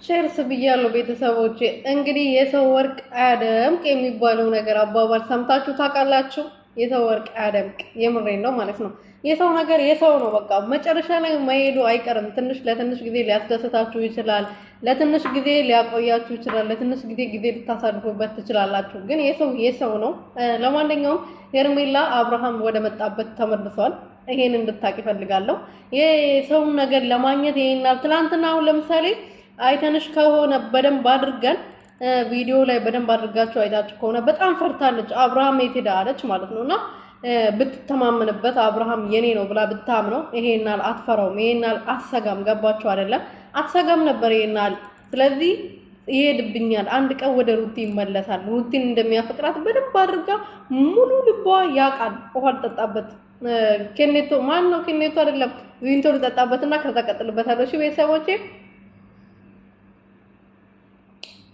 ሼርስ ብያለሁ ቤተሰቦቼ። እንግዲህ የሰው ወርቅ አያደምቅ የሚባለው ነገር አባባል ሰምታችሁ ታውቃላችሁ? የሰው ወርቅ አያደምቅ፣ የምሬን ነው ማለት ነው። የሰው ነገር የሰው ነው፣ በቃ መጨረሻ ላይ መሄዱ አይቀርም። ትንሽ ለትንሽ ጊዜ ሊያስደስታችሁ ይችላል፣ ለትንሽ ጊዜ ሊያቆያችሁ ይችላል፣ ለትንሽ ጊዜ ልታሳልፉበት ትችላላችሁ። ግን የሰው ነው። ለማንኛውም ሄርሜላ አብርሃም ወደ መጣበት ተመልሷል። ይሄን እንድታቂ ፈልጋለሁ። የሰውን ነገር ለማግኘት ይሄናል። ትናንትና አሁን ለምሳሌ አይተንሽ ከሆነ በደንብ አድርገን ቪዲዮ ላይ በደንብ አድርጋችሁ አይታችሁ ከሆነ በጣም ፈርታለች። አብርሃም የት ሄደ አለች ማለት ነውና ብትተማመንበት አብርሃም የኔ ነው ብላ ብታምነው ይሄናል አትፈራውም፣ ይሄናል አትሰጋም። ገባችሁ አይደለ? አትሰጋም ነበር ይሄናል። ስለዚህ ይሄድብኛል፣ አንድ ቀን ወደ ሩቲ ይመለሳል። ሩቲን እንደሚያፈቅራት በደንብ አድርጋ ሙሉ ልቧ ያውቃል። ውሃ ልጠጣበት ኬኔቶ ማን ነው? ኬኔቶ አይደለም ቪንቶ ልጠጣበትና ከዛ ቀጥልበታለሁ። እሺ ቤተሰቦቼ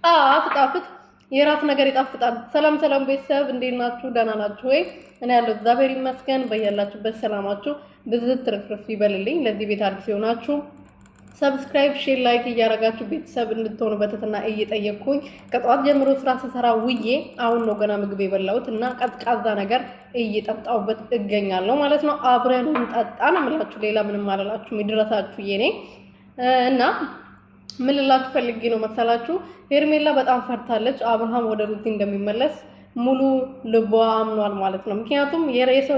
አፍጣፍጥ የራስ ነገር ይጣፍጣል። ሰላም ሰላም ቤተሰብ እንዴት ናችሁ? ደህና ናችሁ ወይ? እኔ ያለው እግዚአብሔር ይመስገን። በያላችሁበት ሰላማችሁ ብዝት ትርፍርፍ ይበልልኝ። ለዚህ ቤት አዲስ የሆናችሁ ሰብስክራይብ፣ ሼር፣ ላይክ እያደረጋችሁ ቤተሰብ እንድትሆኑ በትህትና እየጠየቅኩኝ ከጠዋት ጀምሮ ስራ ስሰራ ውዬ አሁን ነው ገና ምግብ የበላሁት እና ቀዝቃዛ ነገር እየጠጣሁበት እገኛለሁ ማለት ነው። አብረን እንጠጣ ነው የምላችሁ፣ ሌላ ምንም አላላችሁም። ይድረሳችሁ የኔ እና ምን ልላችሁ ፈልጌ ነው መሰላችሁ? ሄርሜላ በጣም ፈርታለች። አብርሃም ወደ ሩቲ እንደሚመለስ ሙሉ ልቧ አምኗል ማለት ነው። ምክንያቱም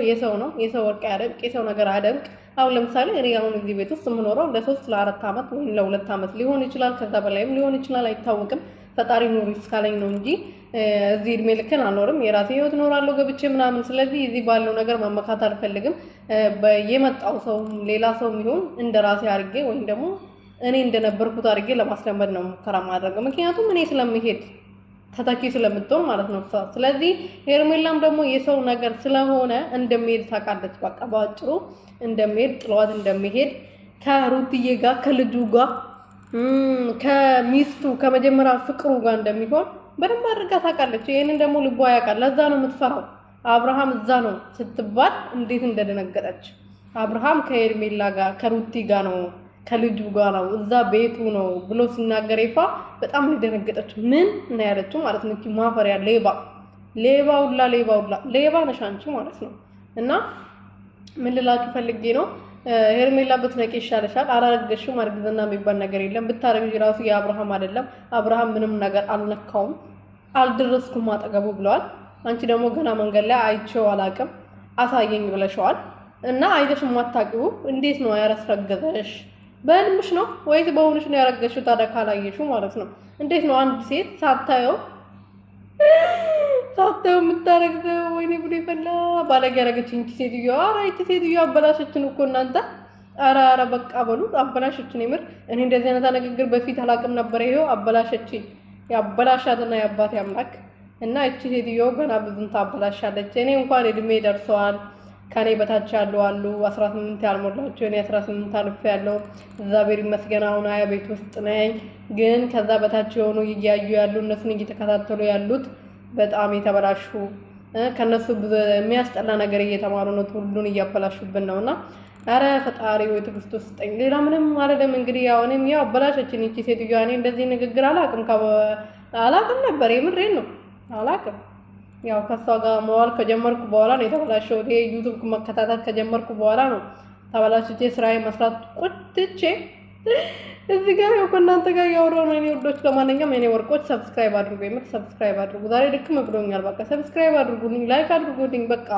የሰው ነው፣ የሰው ወርቅ አያደምቅ፣ የሰው ነገር አያደምቅ። አሁን ለምሳሌ እኔ አሁን እዚህ ቤት ውስጥ የምኖረው ለ3 ለ4 ዓመት ወይም ለ2 ዓመት ሊሆን ይችላል፣ ከዛ በላይም ሊሆን ይችላል፣ አይታወቅም። ፈጣሪ ኑሪ እስካለኝ ነው እንጂ እዚህ እድሜ ልክን አልኖርም። የራሴ ህይወት እኖራለሁ ገብቼ ምናምን። ስለዚህ እዚህ ባለው ነገር መመካት አልፈልግም። የመጣው ሰው ሌላ ሰው የሚሆን እንደ ራሴ አድርጌ ወይም ደግሞ እኔ እንደነበርኩት አድርጌ ለማስለመድ ነው ሙከራ ማድረግ። ምክንያቱም እኔ ስለምሄድ ተተኪ ስለምትሆን ማለት ነው። ስለዚህ ሄርሜላም ደግሞ የሰው ነገር ስለሆነ እንደሚሄድ ታውቃለች። በቃ ባጭሩ እንደሚሄድ ጥሏት እንደሚሄድ ከሩትዬ ጋር ከልጁ ጋር ከሚስቱ ከመጀመሪያ ፍቅሩ ጋር እንደሚሆን በደንብ አድርጋ ታውቃለች። ይሄንን ደግሞ ልቧ ያውቃል። ለዛ ነው የምትፈራው። አብርሃም እዛ ነው ስትባል እንዴት እንደደነገጠች። አብርሃም ከሄርሜላ ጋር ከሩቲ ጋር ነው ከልጁ ጋር ነው እዛ ቤቱ ነው ብሎ ሲናገር ይፋ በጣም እንደደነገጠች ምን ነው ያለችው ማለት ነው። ማፈሪያ ሌባ ነሽ አንቺ ማለት ነው። እና ምን ልላችሁ ፈልጌ ነው ሄርሜላ ብትነቂ ይሻልሻል። አላረገሽም፣ እርግዝና የሚባል ነገር የለም። ብታረግጂ ራሱ የአብርሃም አይደለም። አብርሃም ምንም ነገር አልነካውም፣ አልደረስኩም አጠገቡ ብለዋል። አንቺ ደግሞ ገና መንገድ ላይ አይቼው አላቅም አሳየኝ ብለሽዋል። እና አይተሽ ማታቂው እንዴት ነው ያረስረገዘሽ? በህልምሽ ነው ወይስ በእውነሽ ነው ያረገሽው? ታዲያ ካላየሽው ማለት ነው። እንዴት ነው አንድ ሴት ሳታየው የምታረግዘው? ወይኔ ብሎ ይፈላ ባለጌ ያረገችኝ እንጂ ሴትዮ። ኧረ ይቺ ሴትዮ አበላሸችን እኮ እናንተ። ኧረ በቃ በሉት አበላሸችን። የምር እኔ እንደዚህ አይነት ንግግር በፊት አላውቅም ነበር። ይሄው አበላሸችኝ። ያበላሻትና የአባቴ አምላክ። እና እቺ ሴትዮ ገና ብዙም ታበላሻለች። እኔ እንኳን እድሜ ደርሰዋል ከኔ በታች ያለው አሉ 18 ያልሞላቸው። እኔ 18 አልፌ ያለው እግዚአብሔር ይመስገን አሁን አያ ቤት ውስጥ ነኝ። ግን ከዛ በታች የሆኑ እያዩ ያሉ እነሱን እየተከታተሉ ያሉት በጣም የተበላሹ ከነሱ የሚያስጠላ ነገር እየተማሩ ነው። ሁሉን እያበላሹብን ነውና አረ ፈጣሪ ወይ ትዕግስት ውስጠኝ። ሌላ ምንም አይደለም። እንግዲህ ያው እኔም ያው አበላሸችን እቺ ሴትዮ። እኔ እንደዚህ ንግግር አላውቅም ነበር። የምሬን ነው አላውቅም። ያው ከሷ ጋር መዋል ከጀመርኩ በኋላ ነው የተበላሸው። ይሄ ዩቲዩብ መከታተል ከጀመርኩ በኋላ ነው ተበላሽቼ ስራዬ መስራት ቁጥቼ እዚህ ጋር ያው ከእናንተ ጋር ያወራው ነው። እኔ ወዶች ለማንኛውም እኔ ወርቆች ሰብስክራይብ አድርጉ፣ ሰብስክራይብ አድርጉ። ዛሬ ድክም ብሎኛል። በቃ ሰብስክራይብ አድርጉልኝ፣ ላይክ አድርጉልኝ። በቃ